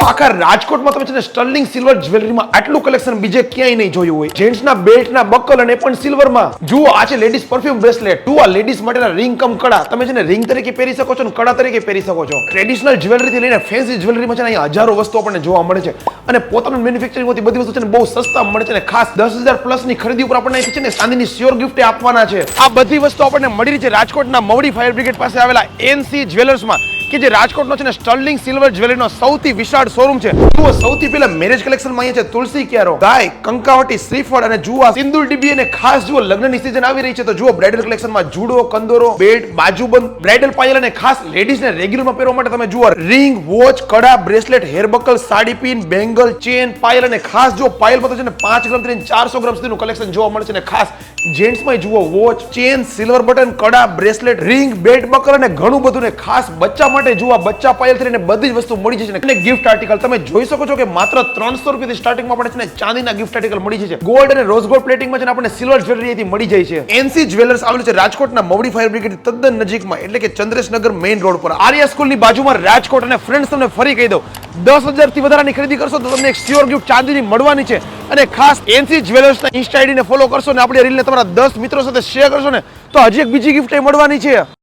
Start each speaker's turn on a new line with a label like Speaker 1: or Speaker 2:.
Speaker 1: આખા રાજકોટમાં તમે છે ને સ્ટર્લિંગ સિલ્વર જ્વેલરીમાં આટલું કલેક્શન બીજે ક્યાંય નહીં જોયું હોય. જેન્ટ્સના બેલ્ટના બકલ અને પણ સિલ્વરમાં. જુઓ આ છે લેડીઝ પરફ્યુમ બ્રેસલેટ. આ લેડીઝ માટેના રિંગ કમ કડા. તમે છે ને રિંગ તરીકે પહેરી શકો છો અને કડા તરીકે પહેરી શકો છો. ટ્રેડિશનલ જ્વેલરીથી લઈને ફેન્સી જ્વેલરીમાં છે ને અહીંયા હજારો વસ્તુઓ આપણને જોવા મળે છે અને પોતાનું મેન્યુફેક્ચરિંગ હોતી બધી વસ્તુ છે ને બહુ સસ્તા મળે છે ને ખાસ 10,000 પ્લસ ની ખરીદી ઉપર આપણને છે ને ચાંદીની શ્યોર ગિફ્ટ આપવાના છે. આ બધી વસ્તુ આપણને મળી રહી છે રાજકોટના મવડી ફાયર બ્રિગેડ પાસે આવેલા એનસી જ્વેલર્સમાં કે જે રાજકોટનો છે ને સ્ટર્લિંગ સિલ્વર જ્વેલરીનો સૌથી વિશાળ શોરૂમ છે. જુઓ સૌથી પહેલા મેરેજ કલેક્શનમાં અહીંયા છે તુલસી ક્યારો, ગાય, કંકાવટી, શ્રીફળ અને જુઓ સિંદૂર ડીબી અને ખાસ જુઓ લગ્નની સીઝન આવી રહી છે તો જુઓ બ્રાઇડલ કલેક્શનમાં જુડો, કંદોરો, બેડ, બાજુબંધ, બ્રાઇડલ પાયલ અને ખાસ લેડીઝને રેગ્યુલરમાં પહેરવા માટે તમે જુઓ રિંગ, વોચ, કડા, bracelet, hair buckle, sari pin, bangle, chain, પાયલ અને ખાસ જો પાયલમાં તો છે ને 5 ગ્રામ થી 400 ગ્રામ સુધીનું કલેક્શન જોવા મળે છે અને ખાસ જેન્ટ્સમાં જુઓ વોચ, ચેન, સિલ્વર બટન, કડા, બ્રેસલેટ, રિંગ, બેડ બકલ અને ઘણું બધું ને ખાસ બચ્ચા માટે જુઓ બચ્ચા પાયલ થી બધી જ વસ્તુ મળી જશે અને ગિફ્ટ આર્ટિકલ તમે જોઈ શકો છો કે માત્ર 300 રૂપિયાથી સ્ટાર્ટિંગમાં પડે છે ને ચાંદીના ગિફ્ટ આર્ટિકલ મળી જશે. ગોલ્ડ અને રોઝ ગોલ્ડ પ્લેટિંગમાં છે ને આપણને સિલ્વર જ્વેલરી મળી જાય છે. એનસી જ્વેલર્સ આવેલું છે રાજકોટના મવડી ફાયર બ્રિગેડ તદ્દન નજીકમાં એટલે કે ચંદ્રેશનગર મેઇન રોડ પર આર્યા સ્કૂલની બાજુમાં રાજકોટ. અને ફ્રેન્ડ્સ તમને ફરી કહી દઉં 10,000 થી વધારાની ખરીદી કરશો તો તમને એક શ્યોર ગિફ્ટ ચાંદીની મળવાની છે અને ખાસ એનસી જ્વેલર્સના ઇન્સ્ટા આઈડીને ફોલો કરશો ને આપણી રીલને તમારા 10 મિત્રો સાથે શેર કરશો ને તો હજી એક બીજી ગિફ્ટ મળવાની છે.